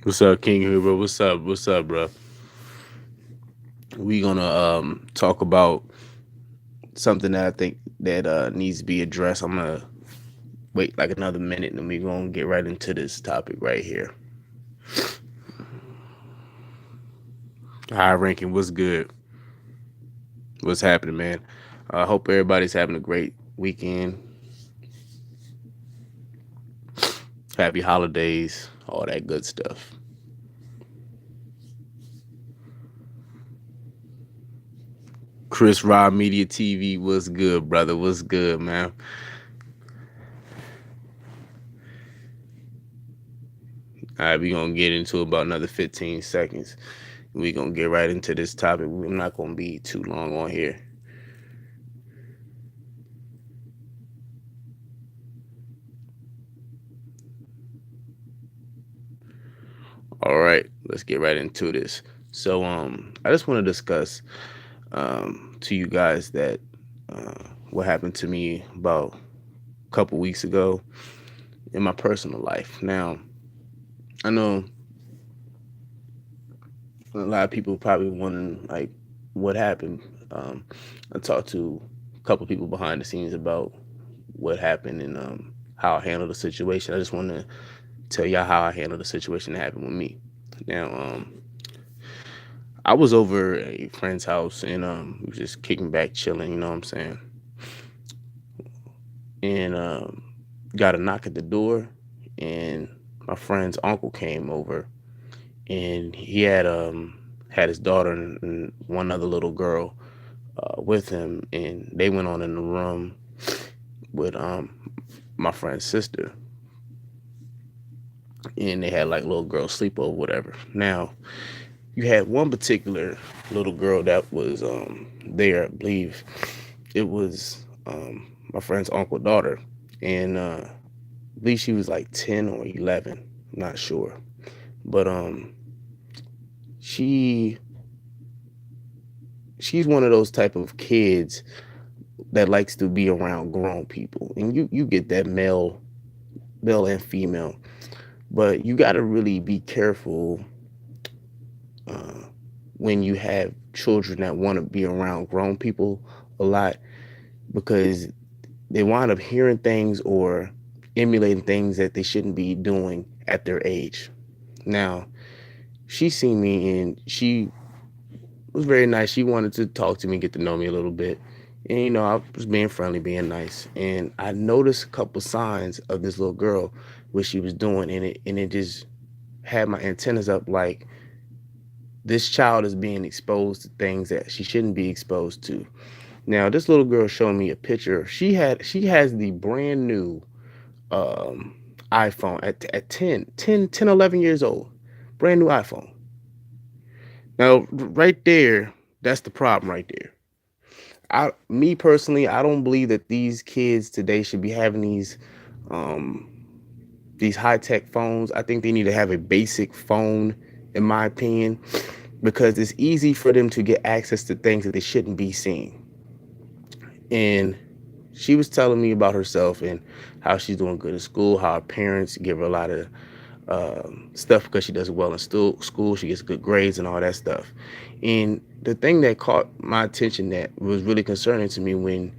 What's up, King Huber? What's up? What's up, bro? We gonna talk about something that I think that needs to be addressed. I'm gonna wait like another minute, and we gonna get right into this topic right here. High ranking, what's good? What's happening, man? I hope everybody's having a great weekend. Happy holidays, all that good stuff. Chris Rod Media TV, what's good, brother? What's good, man? All right, we gonna get into about another 15 seconds. We gonna get right into this topic. I'm not gonna be too long on here. All right, let's get right into this. So, I just want to discuss to you guys that what happened to me about a couple weeks ago in my personal life. Now, I know a lot of people probably wondering like what happened. I talked to a couple people behind the scenes about what happened and how I handled the situation. I just want to tell y'all how I handled the situation that happened with me. Now, I was over at a friend's house and we was just kicking back, chilling. You know what I'm saying? And got a knock at the door, and my friend's uncle came over, and he had his daughter and one other little girl with him, and they went on in the room with my friend's sister, and they had like little girl sleepover, whatever. Now you had one particular little girl that was there. I believe it was my friend's uncle daughter, and I believe she was like 10 or 11. I'm not sure, but she she's one of those type of kids that likes to be around grown people, and you get that male and female, but you got to really be careful uh, when you have children that want to be around grown people a lot, because they wind up hearing things or emulating things that they shouldn't be doing at their age. Now, she seen me and she was very nice. She wanted to talk to me, get to know me a little bit. And I was being friendly, being nice. And I noticed a couple signs of this little girl, what she was doing, and it just had my antennas up like this child is being exposed to things that she shouldn't be exposed to. Now, this little girl showed me a picture. She has the brand new um iPhone at 11 years old. Brand new iPhone. Now, right there, that's the problem right there. Me personally, I don't believe that these kids today should be having um these high-tech phones. I think they need to have a basic phone, in my opinion, because it's easy for them to get access to things that they shouldn't be seeing. And she was telling me about herself and how she's doing good in school, how her parents give her a lot of stuff because she does well in school. She gets good grades and all that stuff. And the thing that caught my attention that was really concerning to me when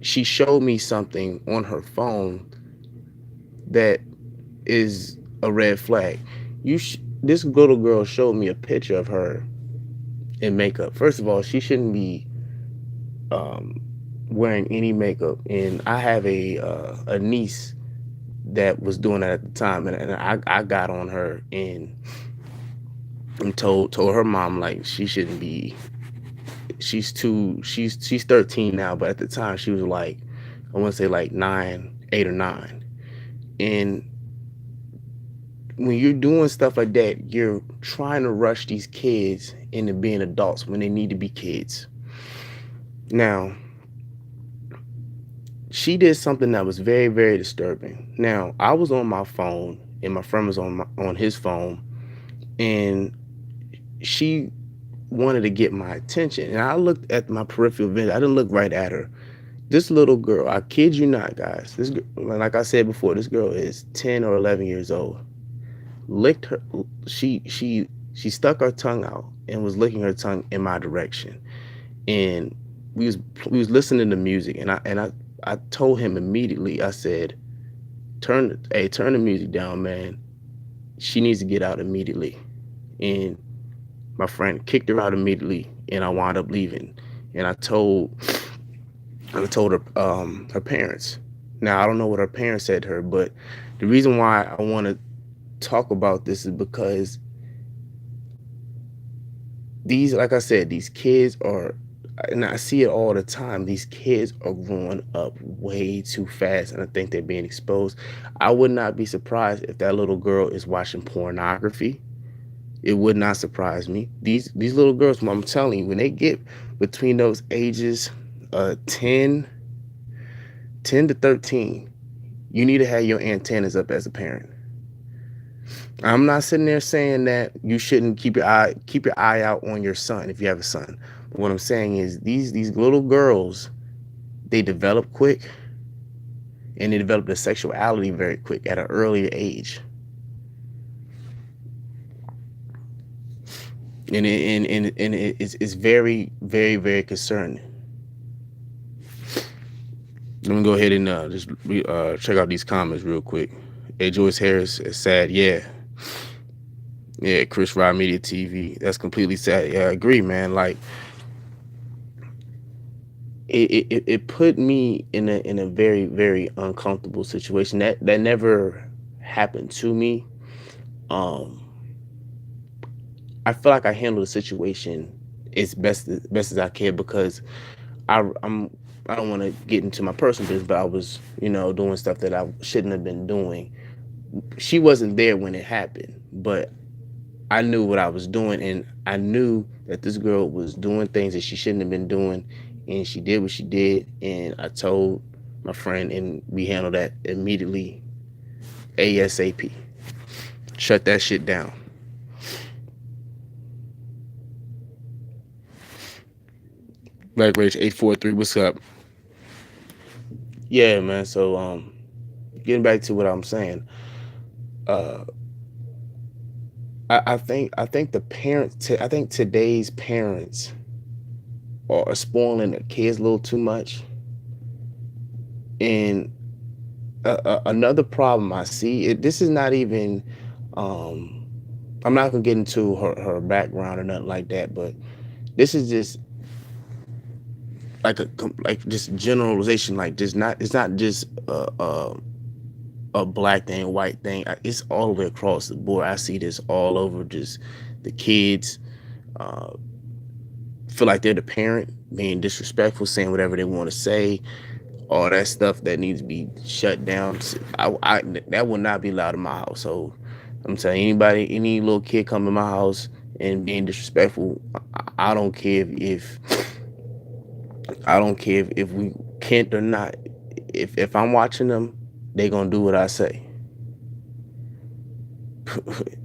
she showed me something on her phone that is a red flag. This little girl showed me a picture of her in makeup. First of all, she shouldn't be um, wearing any makeup. And I have a niece that was doing that at the time, and I got on her and told her mom like she shouldn't be. She's 13 now, but at the time she was like, I want to say like 8 or 9. And when you're doing stuff like that, you're trying to rush these kids into being adults when they need to be kids. Now, she did something that was very, very disturbing. Now, I was on my phone and my friend was on his phone, and she wanted to get my attention. And I looked at my peripheral vision. I didn't look right at her. This little girl, I kid you not, guys. Like I said before, this girl is 10 or 11 years old. licked her she stuck her tongue out and was licking her tongue in my direction. And we was we was listening to music, and I told him immediately. I said, turn the music down, man. She needs to get out immediately." And my friend kicked her out immediately, and I wound up leaving. And I told her her parents. Now I don't know what her parents said to her, but the reason why I want to talk about this is because these, like I said, these kids are, and I see it all the time. These kids are growing up way too fast, and I think they're being exposed. I would not be surprised if that little girl is watching pornography. It would not surprise me. These little girls, I'm telling you, when they get between those ages, 10, 10 to 13, you need to have your antennas up as a parent. I'm not sitting there saying that you shouldn't keep your eye out on your son if you have a son. But what I'm saying is these little girls, they develop quick, and they develop their sexuality very quick at an earlier age. And it's very, very, very concerning. Let me go ahead and just check out these comments real quick. Hey, Joyce Harris is sad. Yeah. Yeah, Chris Rod Media TV. That's completely sad. Yeah, I agree, man. Like it put me in a very, very uncomfortable situation. That never happened to me. Um I feel like I handled the situation as best as I can, because I'm I don't want to get into my personal business, but I was, doing stuff that I shouldn't have been doing. She wasn't there when it happened, but I knew what I was doing, and I knew that this girl was doing things that she shouldn't have been doing, and she did what she did. And I told my friend, and we handled that immediately, ASAP. Shut that shit down. Black Rage 843, what's up? Yeah, man. So getting back to what I'm saying, uh I think the parents, I think today's parents are spoiling their kids a little too much. And another problem I see, this is not even, um I'm not gonna get into her background or nothing like that, but this is just like just generalization. Like, just not it's not just a black thing, white thing. It's all the way across the board. I see this all over. Just the kids uh feel like they're the parent, being disrespectful, saying whatever they want to say, all that stuff that needs to be shut down. That will not be allowed in my house. So I'm telling anybody, any little kid come in my house and being disrespectful, I don't care if we can't or not. If I'm watching them, they gonna do what I say.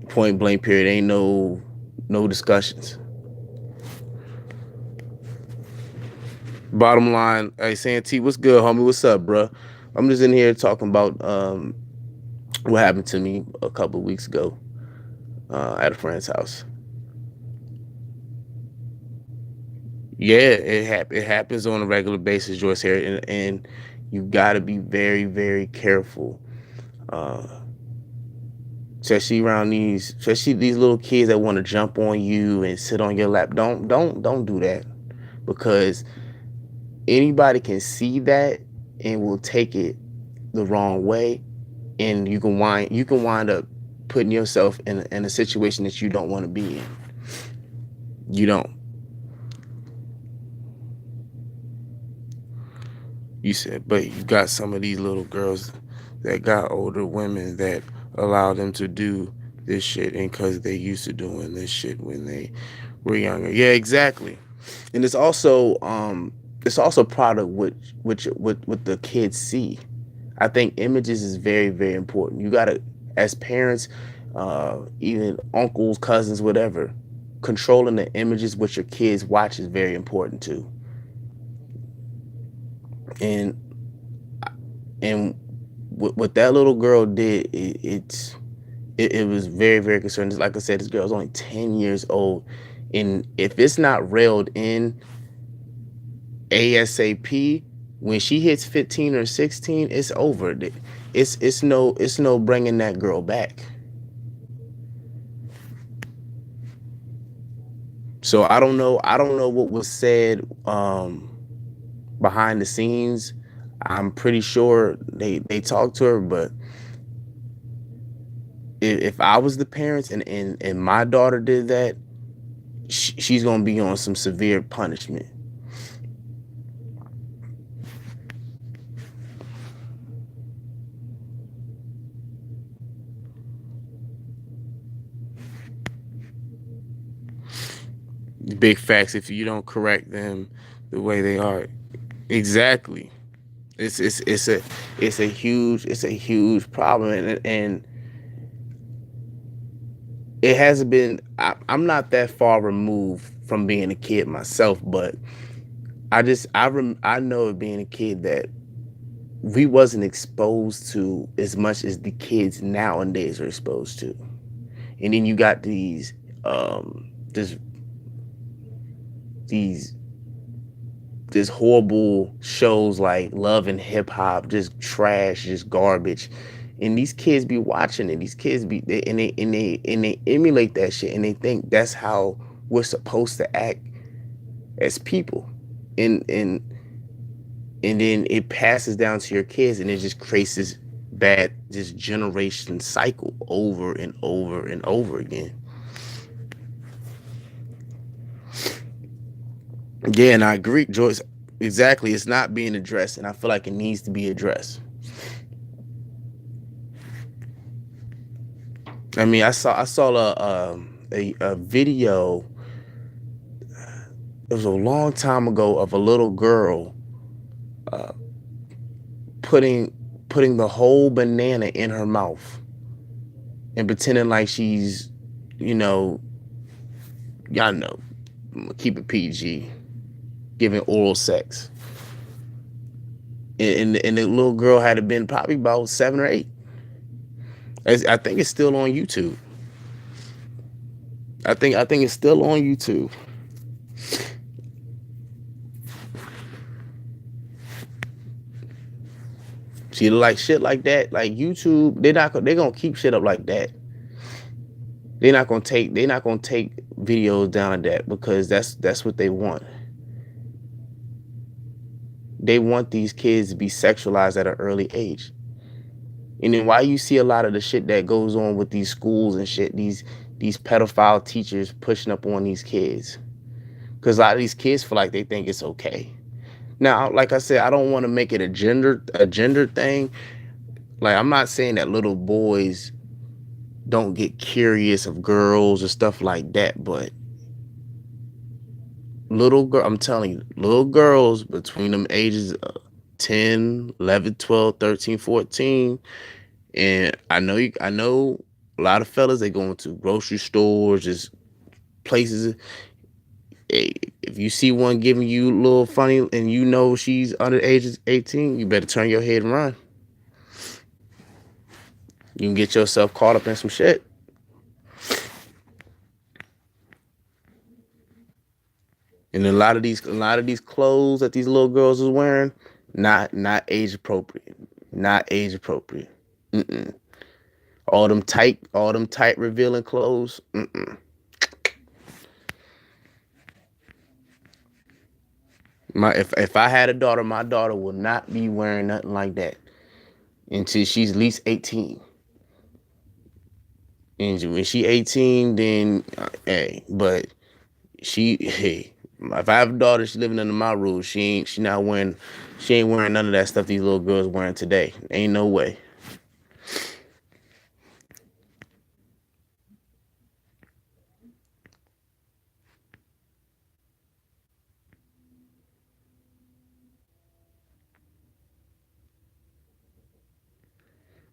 Point blank. Period. Ain't no discussions. Bottom line, hey Santee, what's good, homie? What's up, bro? I'm just in here talking about what happened to me a couple of weeks ago at a friend's house. Yeah, it happens on a regular basis, Joyce here, and you got to be very, very careful, uh, especially these little kids that want to jump on you and sit on your lap. Don't do that, because anybody can see that and will take it the wrong way, and you can wind up putting yourself in a situation that you don't want to be in. You don't. You said, but you got some of these little girls that got older women that allow them to do this shit, and because they used to doing this shit when they were younger. Yeah, exactly. And it's also part of what the kids see. I think images is very, very important. You gotta, as parents, even uncles, cousins, whatever, controlling the images what your kids watch is very important too. And what that little girl did, it's It was very, very concerning. Like I said, this girl's only 10 years old. And if it's not railed in ASAP, when she hits 15 or 16, it's over. It's no bringing that girl back. So I don't know what was said behind the scenes. I'm pretty sure they talked to her, but if I was the parents and my daughter did that, she's gonna be on some severe punishment. Big facts if you don't correct them the way they are. Exactly. It's a huge problem, and it hasn't been. I'm not that far removed from being a kid myself, but I know of being a kid that we wasn't exposed to as much as the kids nowadays are exposed to. And then you got this these this horrible shows like Love and Hip Hop, just trash, just garbage. And these kids be watching it. These kids they emulate that shit, and they think that's how we're supposed to act as people. And then it passes down to your kids, and it just creates this bad, this generation cycle over and over and over again. Yeah, and I agree, Joyce. Exactly, it's not being addressed, and I feel like it needs to be addressed. I mean, I saw a video. It was a long time ago of a little girl uh, putting putting the whole banana in her mouth and pretending like she's, you know, y'all know, keep it PG, giving oral sex. And the little girl had to been probably about 7 or 8. I think it's still on YouTube. I think it's still on YouTube. See, like shit like that, like YouTube, they're gonna keep shit up like that. They're not gonna take videos down like that because that's what they want. They want these kids to be sexualized at an early age. And then why you see a lot of the shit that goes on with these schools and shit, these pedophile teachers pushing up on these kids. Because a lot of these kids feel like they think it's okay. Now, like I said, I don't want to make it a gender thing. Like I'm not saying that little boys don't get curious of girls or stuff like that, but I'm telling you, little girls between them ages of 10, 11, 12, 13, 14, and I know a lot of fellas, they go into grocery stores, just places. eh, If you see one giving you a little funny and you know she's under the age of 18, you better turn your head and run. You can get yourself caught up in some shit. And a lot of these clothes that these little girls is wearing, not age appropriate. Not age appropriate. Mm-mm. All them tight revealing clothes. Mm-mm. If I had a daughter, my daughter will not be wearing nothing like that until she's at least 18. And when she 18, then hey, but hey, if I have a daughter, she living under my rules. She ain't wearing none of that stuff these little girls wearing today. Ain't no way.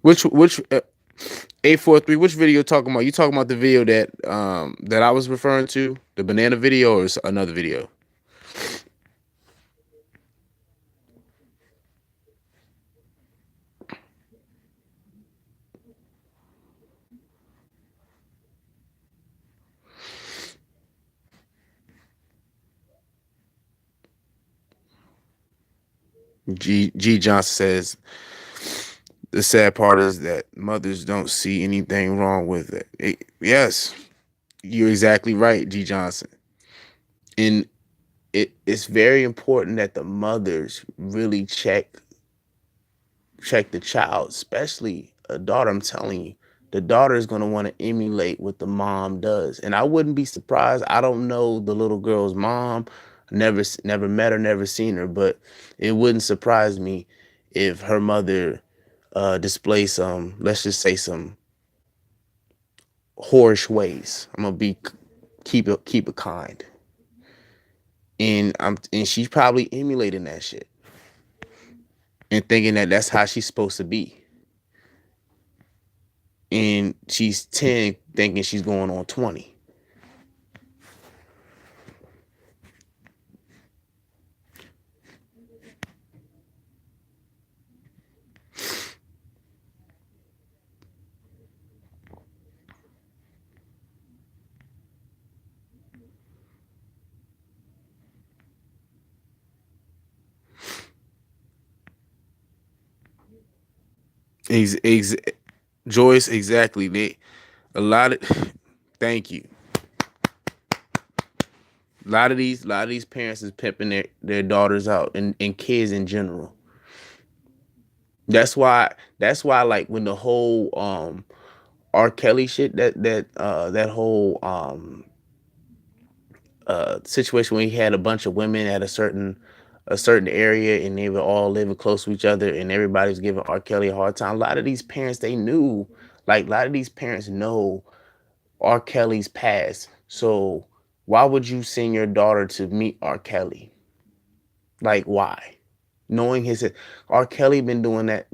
Which 843? Which video you talking about? You talking about the video that I was referring to, the banana video, or another video? G Johnson says the sad part is that mothers don't see anything wrong with it. Yes, you're exactly right, G Johnson. And it's very important that the mothers really check the child, especially a daughter. I'm telling you, the daughter is going to want to emulate what the mom does, and I wouldn't be surprised. I don't know the little girl's mom, never met her, never seen her, but it wouldn't surprise me if her mother displays some, let's just say, some whorish ways. I'm gonna be keep it kind, and she's probably emulating that shit and thinking that that's how she's supposed to be. And she's 10 thinking she's going on 20. Ex, ex, Joyce, exactly. They a lot of thank you. A lot of these parents is pimping their daughters out and kids in general. That's why like when the whole R. Kelly shit, that whole situation when he had a bunch of women at a certain area and they were all living close to each other and everybody was giving R. Kelly a hard time. A lot of these parents, they knew, like a lot of these parents know R. Kelly's past. So why would you send your daughter to meet R. Kelly? Like why? Knowing his R. Kelly been doing that.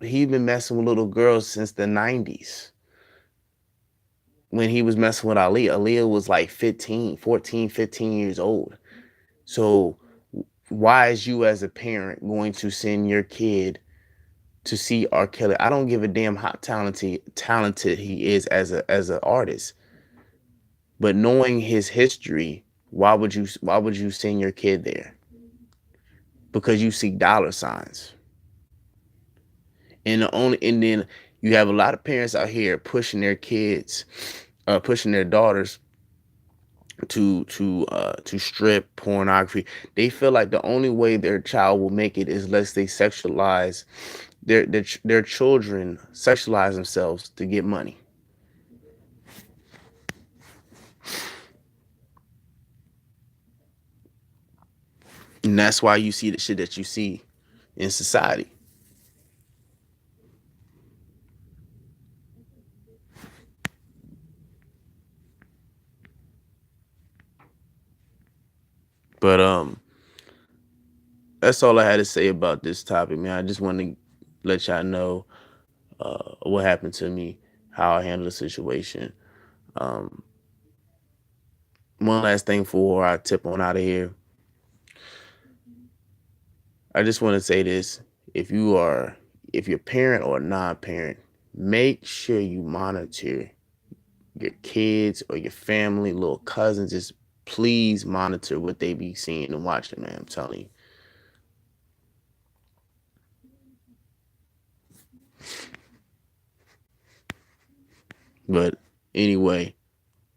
He been messing with little girls since the 90s when he was messing with Aaliyah. Aaliyah was like 15, 14, 15 years old. So why is you as a parent going to send your kid to see R. Kelly? I don't give a damn how talented he is as an artist. But knowing his history, why would you send your kid there? Because you see dollar signs. And then you have a lot of parents out here pushing their kids, pushing their daughters to strip pornography. They feel like the only way their child will make it is unless they sexualize their children sexualize themselves to get money. And that's why you see the shit that you see in society. But that's all I had to say about this topic, man. I just want to let y'all know what happened to me, how I handled the situation. Um, One last thing before I tip on out of here. I just want to say this: if if you're a parent or a non-parent, make sure you monitor your kids or your family, little cousins. Just please monitor what they be seeing and watching, man. I'm telling you. But anyway,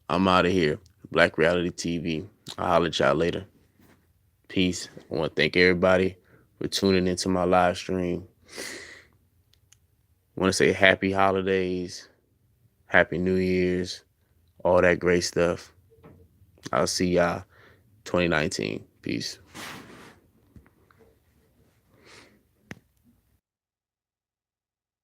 I'm out of here. Black Reality TV. I'll holler at y'all later. Peace. I want to thank everybody for tuning into my live stream. I want to say happy holidays, happy New Year's, all that great stuff. I'll see y'all 2019. Peace.